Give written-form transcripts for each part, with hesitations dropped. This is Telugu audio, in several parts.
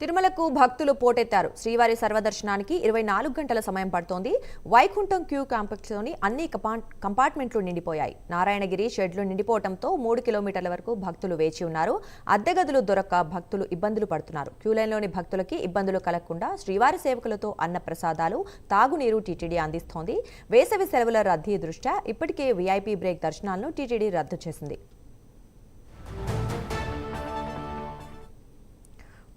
తిరుమలకు భక్తులు పోటెత్తారు. శ్రీవారి సర్వదర్శనానికి 24 గంటల సమయం పడుతోంది. వైకుంఠం క్యూ కాంప్లెక్స్లోని అన్ని కంపార్ట్మెంట్లు నిండిపోయాయి. నారాయణగిరి షెడ్లు నిండిపోవడంతో 3 కిలోమీటర్ల వరకు భక్తులు వేచి ఉన్నారు. అద్దె గదులు దొరక్క భక్తులు ఇబ్బందులు పడుతున్నారు. క్యూలైన్లోని భక్తులకి ఇబ్బందులు కలగకుండా శ్రీవారి సేవకులతో అన్న ప్రసాదాలు, తాగునీరు టీటీడీ అందిస్తోంది. వేసవి సెలవుల రద్దీ దృష్ట్యా ఇప్పటికే వీఐపీ బ్రేక్ దర్శనాలను టీటీడీ రద్దు చేసింది.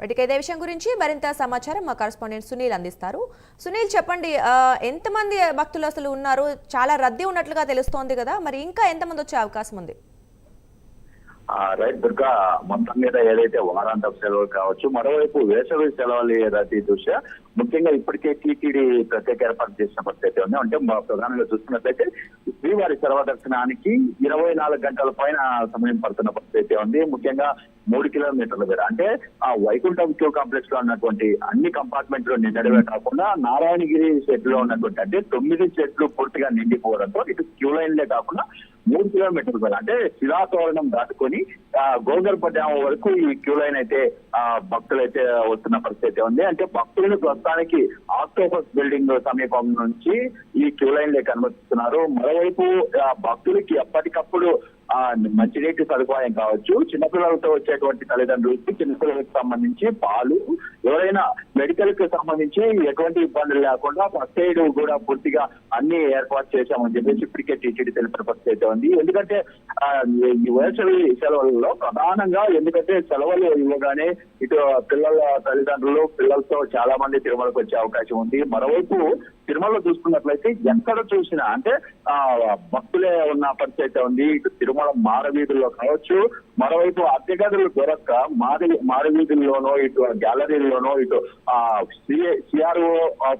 వాటికి ఇదే విషయం గురించి మరింత సమాచారం మా కరెస్పాండెంట్ సునీల్ అందిస్తారు. సునీల్, చెప్పండి, ఎంతమంది భక్తులు అసలు ఉన్నారు? చాలా రద్దీ ఉన్నట్లుగా తెలుస్తోంది కదా, మరి ఇంకా ఎంతమంది వచ్చే అవకాశం ఉంది? రైట్ దుర్గా, మొత్తం మీద ఏదైతే వారాంతపు సెలవులు కావచ్చు, మరోవైపు వేసవి సెలవులు రద్దీ దృష్ట్యా ముఖ్యంగా ఇప్పటికే టీటీడీ ప్రత్యేక ఏర్పాటు చేసిన పరిస్థితి ఉంది. అంటే ప్రధానంగా చూసుకున్నట్లయితే శ్రీవారి సర్వదర్శనానికి 24 గంటల పైన సమయం పడుతున్న పరిస్థితి ఉంది. ముఖ్యంగా 3 కిలోమీటర్ల మేర అంటే ఆ వైకుంఠం క్యూ కాంప్లెక్స్ లో ఉన్నటువంటి అన్ని కంపార్ట్మెంట్లు నిండడమే కాకుండా నారాయణగిరి షెడ్ లో ఉన్నటువంటి అంటే 9 షెడ్లు పూర్తిగా నిండిపోవడంతో ఇటు క్యూ లైన్లే కాకుండా 3 కిలోమీటర్ల మేర అంటే శిలాతోరణం దాటుకొని గోగర్భ డ్యామ్ వరకు ఈ క్యూ లైన్ అయితే భక్తులు అయితే వస్తున్న పరిస్థితి ఉంది. అంటే భక్తులను ప్రస్తుతానికి ఆక్టోపస్ బిల్డింగ్ సమీపం నుంచి ఈ క్యూ లైన్ లేక అనుమతిస్తున్నారు. మరోవైపు భక్తులకి ఎప్పటికప్పుడు మంచినీటి సదుపాయం కావచ్చు, చిన్నపిల్లలతో వచ్చేటువంటి తల్లిదండ్రులకి చిన్నపిల్లలకు సంబంధించి పాలు, ఎవరైనా మెడికల్ కి సంబంధించి ఎటువంటి ఇబ్బందులు లేకుండా ఫస్ట్ ఎయిడ్ కూడా పూర్తిగా అన్ని ఏర్పాటు చేశామని చెప్పేసి ఇప్పటికే టీటీడీ తెలిపిన పరిస్థితి ఉంది. ఎందుకంటే ఈ వేసవి సెలవులలో ప్రధానంగా ఎందుకంటే సెలవులు ఇవ్వగానే ఇటు పిల్లల తల్లిదండ్రులు పిల్లలతో చాలా మంది తిరుమలకు వచ్చే అవకాశం ఉంది. మరోవైపు తిరుమలలో చూసుకున్నట్లయితే ఎక్కడ చూసినా అంటే భక్తులే ఉన్న పరిస్థితి ఉంది. ఇటు తిరుమల మారవీధుల్లో కావచ్చు, మరోవైపు అద్దె గదులు దొరక్క మారవీధుల్లోనో ఇటు గ్యాలరీల్లోనో ఇటు సిఆర్ఓ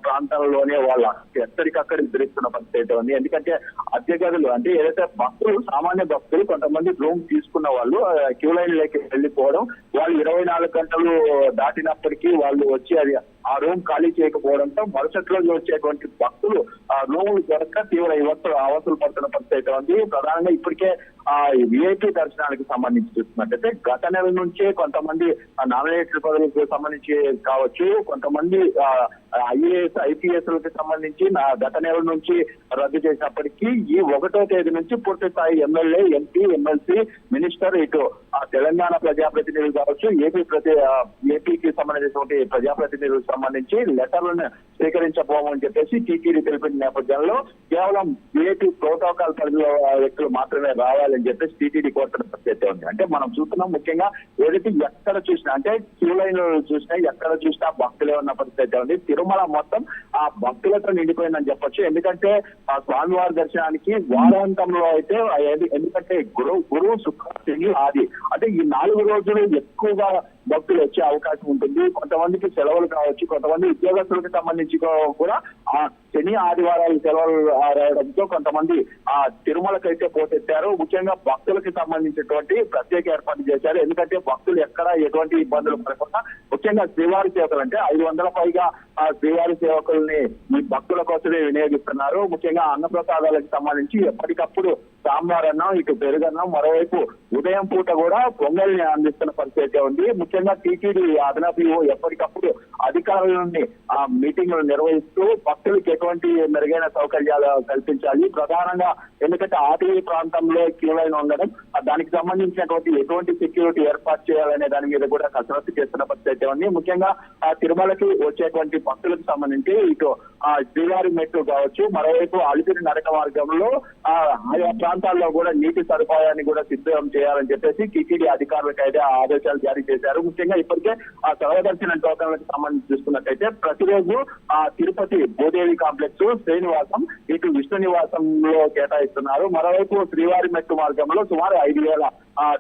ప్రాంతాల్లోనే వాళ్ళ ఎక్కడికక్కడ తిరుగుతున్న పరిస్థితి ఉంది. ఎందుకంటే అద్దె గదులు అంటే ఏదైతే భక్తులు సామాన్య భక్తులు కొంతమంది రూమ్ తీసుకున్న వాళ్ళు క్యూ లైన్ లేక వెళ్ళిపోవడం, వాళ్ళు 24 గంటలు దాటినప్పటికీ వాళ్ళు వచ్చి అది ఆ రూమ్ ఖాళీ చేయకపోవడంతో మరుసటి రోజు వచ్చేటువంటి భక్తులు ఆ రూములు దొరక్క తీవ్ర అవస్థలు పడుతున్న పరిస్థితి ఉంది. ప్రధానంగా ఇప్పటికే విఐపీ దర్శనానికి సంబంధించి చూస్తున్నట్టయితే గత నెల నుంచే కొంతమంది నామినేటెడ్ పదవులకు సంబంధించి కావచ్చు, కొంతమంది ఐఏఎస్ ఐపీఎస్ లకు సంబంధించి గత నెల నుంచి రద్దు చేసినప్పటికీ ఈ 1వ తేదీ నుంచి పూర్తి స్థాయి ఎమ్మెల్యే, ఎంపీ, ఎమ్మెల్సీ, మినిస్టర్, ఇటు తెలంగాణ ప్రజాప్రతినిధులు కావచ్చు, ఏపీకి సంబంధించినటువంటి ప్రజాప్రతినిధులకు సంబంధించి లెటర్లను స్వీకరించబోమని చెప్పేసి టీటీడీ తెలిపిన నేపథ్యంలో కేవలం విఐపీ ప్రోటోకాల్ పరిధిలో వ్యక్తులు మాత్రమే రావాలని చెప్పేసి టీటీడీ కోరుతున్న పరిస్థితి ఉంది. అంటే మనం చూస్తున్నాం ముఖ్యంగా ఏదైతే ఎక్కడ చూసినా అంటే క్యూ లైన్ చూసినా ఎక్కడ చూసినా భక్తులే ఉన్న పరిస్థితి ఉంది. తిరుమల మొత్తం ఆ భక్తులతో నిండిపోయిందని చెప్పొచ్చు. ఎందుకంటే ఆ స్వామివారి దర్శనానికి వారాంతంలో అయితే ఎందుకంటే గురువు, శుక్ర, శని, ఆది అంటే ఈ 4 రోజులు ఎక్కువగా భక్తులు వచ్చే అవకాశం ఉంటుంది. కొంతమందికి సెలవులు కావచ్చు, కొంతమంది ఉద్యోగస్తులకు సంబంధించి కూడా ఆ శని ఆదివారాలు సెలవులు రావడంతో కొంతమంది ఆ తిరుమలకైతే పోటెత్తారు. ముఖ్యంగా భక్తులకు సంబంధించినటువంటి ప్రత్యేక ఏర్పాటు చేశారు. ఎందుకంటే భక్తులు ఎక్కడ ఎటువంటి ఇబ్బందులు పడకుండా ముఖ్యంగా శ్రీవారి సేవకులు అంటే 500 పైగా ఆ శ్రీవారి సేవకుల్ని ఈ భక్తుల కోసమే వినియోగిస్తున్నారు. ముఖ్యంగా అన్నప్రసాదాలకు సంబంధించి ఎప్పటికప్పుడు సాంబార్ అన్నం, ఇటు పెరుగన్నం, మరోవైపు ఉదయం పూట కూడా పొంగల్ని అందిస్తున్న పరిస్థితి ఉంది. ముఖ్యంగా టీటీడీ అదనపు ఎప్పటికప్పుడు అధికారుల నుండి ఆ మీటింగ్లు నిర్వహిస్తూ భక్తులకు ఎటువంటి మెరుగైన సౌకర్యాలు కల్పించాలి. ప్రధానంగా ఎందుకంటే ఆర్టీఐ ప్రాంతంలో క్యూ లైన్ ఉండడం, దానికి సంబంధించినటువంటి ఎటువంటి సెక్యూరిటీ ఏర్పాటు చేయాలనే దాని మీద కూడా కసరత్తు చేస్తున్న పరిస్థితి ఉంది. ముఖ్యంగా ఆ తిరుమలకి వచ్చేటువంటి భక్తులకు సంబంధించి ఇటు శ్రీవారి మెట్టు కావచ్చు, మరోవైపు అలిపిరి నడక మార్గంలో ఆయా ప్రాంతాల్లో కూడా నీటి సదుపాయాన్ని కూడా సిద్ధం చేయాలని చెప్పేసి టీటీడీ అధికారులకు అయితే ఆదేశాలు జారీ చేశారు. ముఖ్యంగా ఇప్పటికే ఆ సర్వదర్శన టోకన్లకు సంబంధించి చూసుకున్నట్టయితే ప్రతిరోజు ఆ తిరుపతి భూదేవి కాంప్లెక్స్, శ్రీనివాసం, ఇటు విష్ణు నివాసంలో కేటాయిస్తున్నారు. మరోవైపు శ్రీవారి మెట్టు మార్గంలో సుమారు 5,000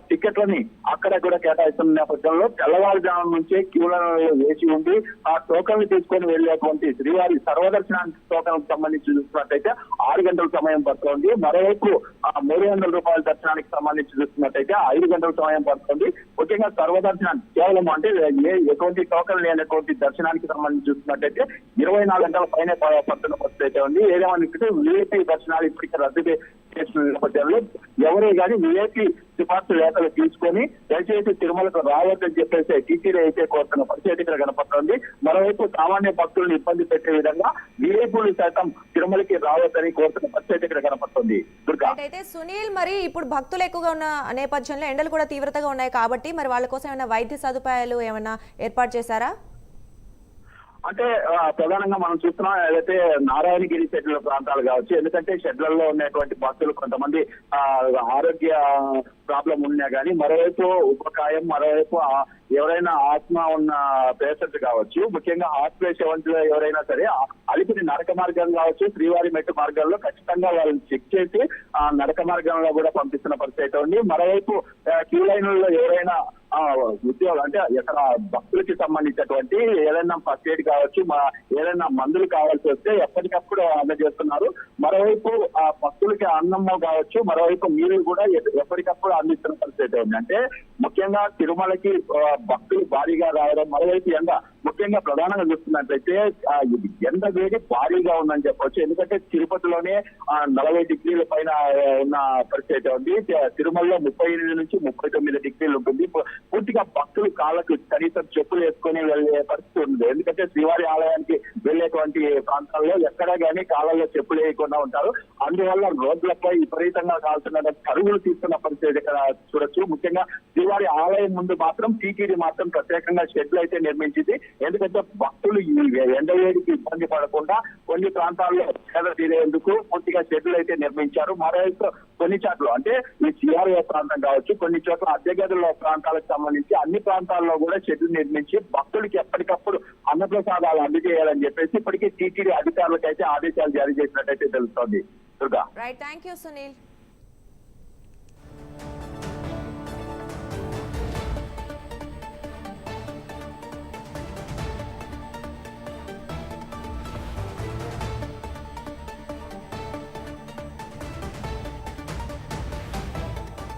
టికెట్లని అక్కడ కూడా కేటాయిస్తున్న నేపథ్యంలో తెల్లవారుజాము నుంచే క్యూలను వేసి ఉండి ఆ టోకన్లు తీసుకొని వెళ్ళేటువంటి శ్రీవారి సర్వదర్శనానికి టోకన్ సంబంధించి చూస్తున్నట్టయితే 6 గంటల సమయం పడుతోంది. మరోవైపు 300 రూపాయల దర్శనానికి సంబంధించి చూస్తున్నట్టయితే 5 గంటల సమయం పడుతుంది. ముఖ్యంగా సర్వదర్శనానికి కేవలం అంటే ఎటువంటి టోకన్ లేనటువంటి దర్శనానికి సంబంధించి చూస్తున్నట్టయితే 24 గంటల పైన పడుతున్న పరిస్థితి ఉంది. ఏదేమనుకుంటే వీఐపీ దర్శనాలు ఇప్పటికే రద్దు చేసిన నేపథ్యంలో ఎవరే కానీ విఐపి సిఫార్సు లేఖలు తీసుకొని దయచేసి తిరుమలకు రావద్దని చెప్పేసి టీటీడీ అయితే కోరుతున్న పరిస్థితి ఇక్కడ కనపడుతోంది. మరోవైపు సామాన్య భక్తులను ఇబ్బంది పెట్టే విధంగా విఐపీలు సైతం తిరుమలకి రావద్దని కోరుతున్న పరిస్థితి ఇక్కడ కనపడుతుంది. దుర్గా, అయితే సునీల్, మరి ఇప్పుడు భక్తులు ఎక్కువగా ఉన్న నేపథ్యంలో ఎండలు కూడా తీవ్రతగా ఉన్నాయి కాబట్టి మరి వాళ్ళ కోసం ఏమైనా వైద్య సదుపాయాలు ఏమైనా ఏర్పాటు చేశారా? అంటే ప్రధానంగా మనం చూస్తున్నాం ఏదైతే నారాయణగిరి షెడ్ల ప్రాంతాలు కావచ్చు, ఎందుకంటే షెడ్లలో ఉన్నటువంటి భక్తులు కొంతమంది ఆరోగ్య ప్రాబ్లం ఉన్నా కానీ, మరోవైపు ఉపకాయం, మరోవైపు ఎవరైనా ఆత్మ ఉన్న పేషెంట్ కావచ్చు, ముఖ్యంగా హాస్పిటల్ సెవెంట్లో ఎవరైనా సరే అలిపిరి నడక మార్గం కావచ్చు, శ్రీవారి మెట్టు మార్గంలో ఖచ్చితంగా వాళ్ళని చెక్ చేసి నడక మార్గంలో కూడా పంపిస్తున్న పరిస్థితి ఉంది. మరోవైపు క్యూ లైన్లలో ఎవరైనా ఉద్యోగాలు అంటే ఇక్కడ భక్తులకి సంబంధించినటువంటి ఏదైనా ఫస్ట్ ఎయిడ్ కావచ్చు, ఏదైనా మందులు కావాల్సి వస్తే ఎప్పటికప్పుడు అందజేస్తున్నారు. మరోవైపు భక్తులకి అన్నము కావచ్చు, మరోవైపు నీళ్లు కూడా ఎప్పటికప్పుడు అందిస్తున్న పరిస్థితి ఉంది. అంటే ముఖ్యంగా తిరుమలకి భక్తులు భారీగా రావడం, మరోవైపు ఎండ ముఖ్యంగా ప్రధానంగా చూస్తున్నట్లయితే ఎండ వేడి భారీగా ఉందని చెప్పవచ్చు. ఎందుకంటే తిరుపతిలోనే 40 డిగ్రీల పైన ఉన్న పరిస్థితి ఉంది. తిరుమలలో 38 నుంచి 39 డిగ్రీలు ఉంటుంది. పూర్తిగా భక్తులు కాళ్ళకు కనీసం చెప్పులు వేసుకొని వెళ్లే పరిస్థితి ఉంది. ఎందుకంటే శ్రీవారి ఆలయానికి వెళ్లేటువంటి ప్రాంతాల్లో ఎక్కడా కానీ కాళ్ళల్లో చెప్పులు వేయకుండా ఉంటారు. అందువల్ల రోడ్లపై విపరీతంగా కాల్తున్న పరుగులు తీస్తున్న పరిస్థితి ఇక్కడ చూడొచ్చు. ముఖ్యంగా శ్రీవారి ఆలయం ముందు మాత్రం టీటీడీ మాత్రం ప్రత్యేకంగా షెడ్లు అయితే నిర్మించింది. ఎందుకంటే భక్తులు ఈ ఎండవేడికి ఇబ్బంది పడకుండా కొన్ని ప్రాంతాల్లో సేద తీరేందుకు పూర్తిగా షెడ్లు అయితే నిర్మించారు. మరోవైపు కొన్ని చోట్ల అంటే ఈ సిఆర్ఏ ప్రాంతం కావచ్చు, కొన్ని చోట్ల అద్దెగదుల ప్రాంతాలకు సంబంధించి అన్ని ప్రాంతాల్లో కూడా షెడ్లు నిర్మించి భక్తులకి ఎప్పటికప్పుడు అన్నప్రసాదాలు అందజేయాలని చెప్పేసి ఇప్పటికీ టీటీడీ అధికారులకు అయితే ఆదేశాలు జారీ చేసినట్టయితే తెలుస్తోంది. Durga, right, thank you Sunil.